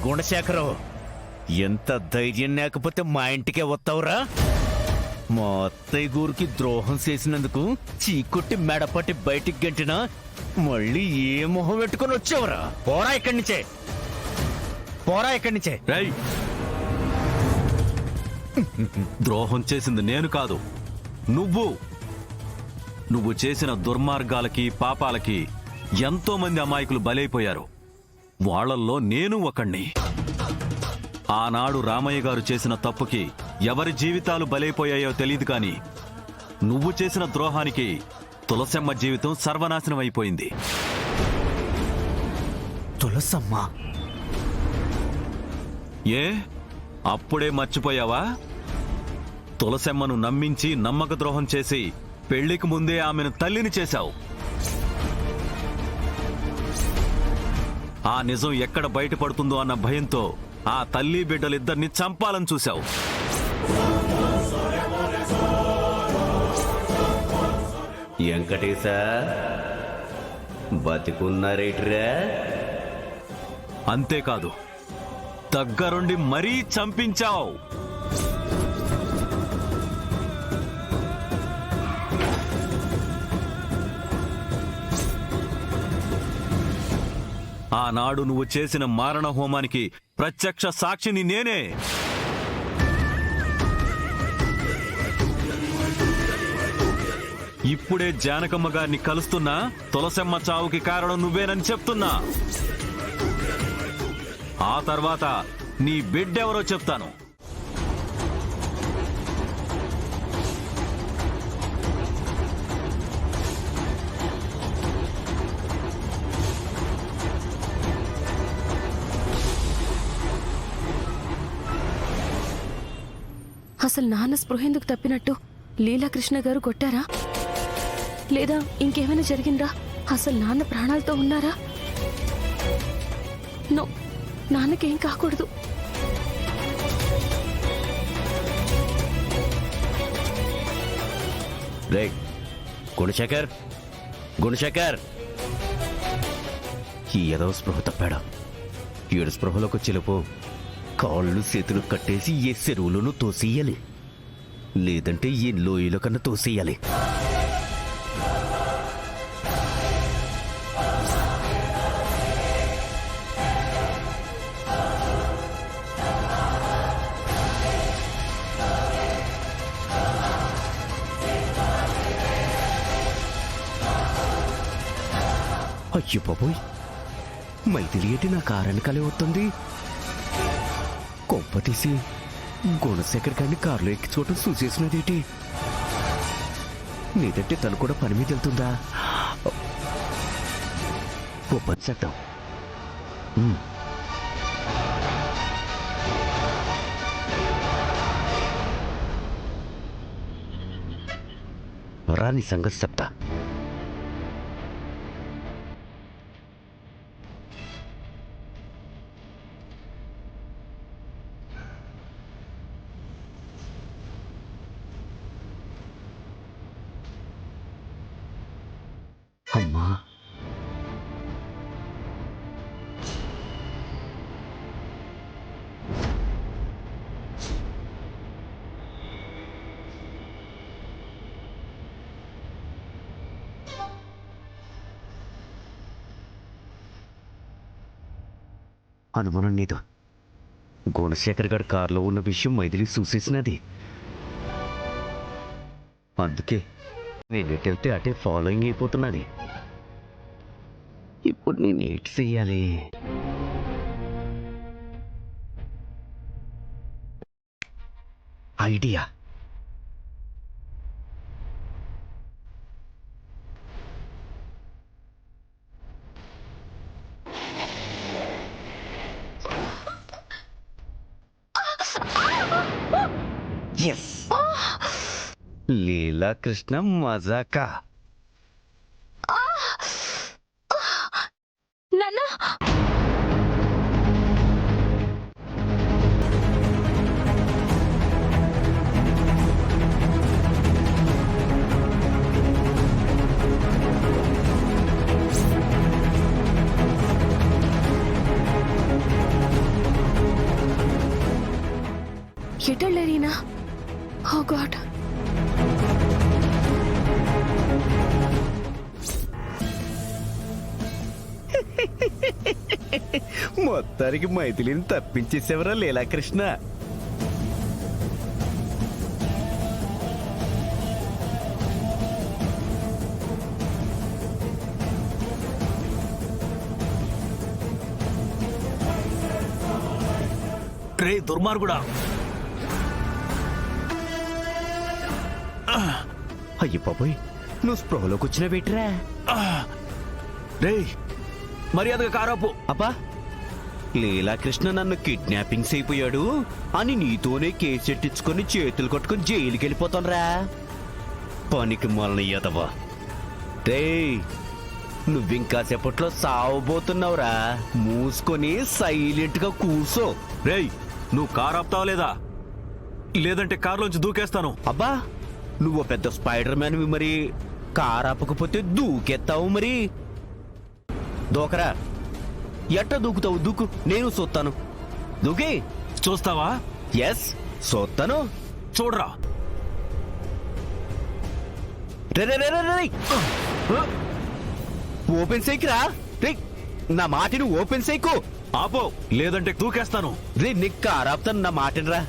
గుణశేఖరం, ఎంత ధైర్యం లేకపోతే మా ఇంటికే వస్తావురా? మా అత్తయ్య గూరికి ద్రోహం చేసినందుకు చీకొట్టి మెడపట్టి బయటికి గంటినా మళ్ళీ ఏ మొహం పెట్టుకుని వచ్చావురా? పోరా ఇక్కడి నుంచే, పోరా ఇక్కడి నుంచే. ద్రోహం చేసింది నేను కాదు, నువ్వు చేసిన దుర్మార్గాలకి పాపాలకి ఎంతో మంది అమాయకులు బలైపోయారు. వాళ్లల్లో నేను ఒకణ్ణి. ఆనాడు రామయ్య గారు చేసిన తప్పుకి ఎవరి జీవితాలు బలైపోయాయో తెలియదు కాని నువ్వు చేసిన ద్రోహానికి తులసమ్మ జీవితం సర్వనాశనం అయిపోయింది. తులసమ్మ? ఏ అప్పుడే మర్చిపోయావా? తులసమ్మను నమ్మించి నమ్మక ద్రోహం చేసి పెళ్లికి ముందే ఆమెను తల్లిని చేశావు. ఆ నిజం ఎక్కడ బయటపడుతుందో అన్న భయంతో ఆ తల్లి బిడ్డలిద్దరిని చంపాలని చూశావు. వెంకటేశ, బతికున్నారేట్రా? అంతేకాదు, దగ్గరుండి మరీ చంపించావు. ఆనాడు నువ్వు చేసిన మారణ హోమానికి ప్రత్యక్ష సాక్షిని నేనే. ఇప్పుడే జానకమ్మ గారిని కలుస్తున్నా తులసమ్మ చావుకి కారణం నువ్వేనని చెప్తున్నా. ఆ తర్వాత నీ బిడ్డెవరో చెప్తాను. అసలు నాన్న స్పృహెందుకు తప్పినట్టు లీలాకృష్ణ గారు కొట్టారా? లేదా ఇంకేమైనా జరిగిందా? అసలు నాన్న ప్రాణాలతో ఉన్నారా? నో, నాన్నకేం కాకూడదు. రే గుణశేఖర్, గుణశేఖర్, ఈ ఏదో స్పృహ తప్పాడా? ఏడు స్పృహలోకి వచ్చేలోపు కాళ్ళు చేతులు కట్టేసి ఏ చెరువులను తోసేయాలి, లేదంటే ఈ లోయలో కన్నా తోసేయాలి. అయ్యో బాబోయ్, మైథిలి ఏంటి నా కారణికాలే వస్తుంది? కొంప తీసి గుణశేఖర్ గారిని కారులో ఎక్కి చూడటం చూసేసినదేంటి? లేదంటే తను కూడా పని మీద వెళ్తుందా? ఓ పని చేద్దాం. రాని సంగతి చెప్తా. అమ్మా, అనుమానం లేదు. గుణశేఖర్ గారి కారులో ఉన్న విషయం మైథిలి చూసేసినది. అందుకే నేను ఎటెళ్తే అటే ఫాలోయింగ్ అయిపోతున్నది. ఇప్పుడు నేను ఏటి చెయ్యాలి? ఐడియా. ఎస్, లీలాకృష్ణ మజాకా. నాన్న, ఓ గాడ్. మొత్తానికి మైథిలిని తప్పించేసేవరా లీలాకృష్ణ. రే దుర్మార్గుడా, అయ్యి బాబోయ్, నువ్వు స్పృహలోకి వచ్చిన వేట్రా. రే మర్యాదగా కారాపు. అబ్బా, లీలాకృష్ణ నన్ను కిడ్నాపింగ్స్ అయిపోయాడు అని నీతోనే కేసెట్టించుకొని చేతులు కొట్టుకుని జైలుకి వెళ్ళిపోతానురా. పనికి మొలన ఎదవా. రేయ్, నువ్వింకాసేపట్లో సావబోతున్నావురా. మూసుకొని సైలెంట్ గా కూర్చో. రేయ్ నువ్వు కారాపుతావా లేదా, లేదంటే కారులోంచి దూకేస్తాను. అబ్బా, నువ్వు పెద్ద స్పైడర్ మ్యాన్ మరి, కారాపకపోతే దూకెత్తావు మరి. దూకరా. ఎట్ట దూకుతావు దూకు, నేను చూస్తాను. దూకి. చూస్తావా? ఎస్, చూస్తాను. చూడరా. రే రే రే రే రే. ఓపెన్ సైకిరా. రే, నా మాటిని ఓపెన్ సైకు. ఆపో, లేదంటే దూకేస్తాను. రే, నీకు కారాపుతాను, నా మాటినరా.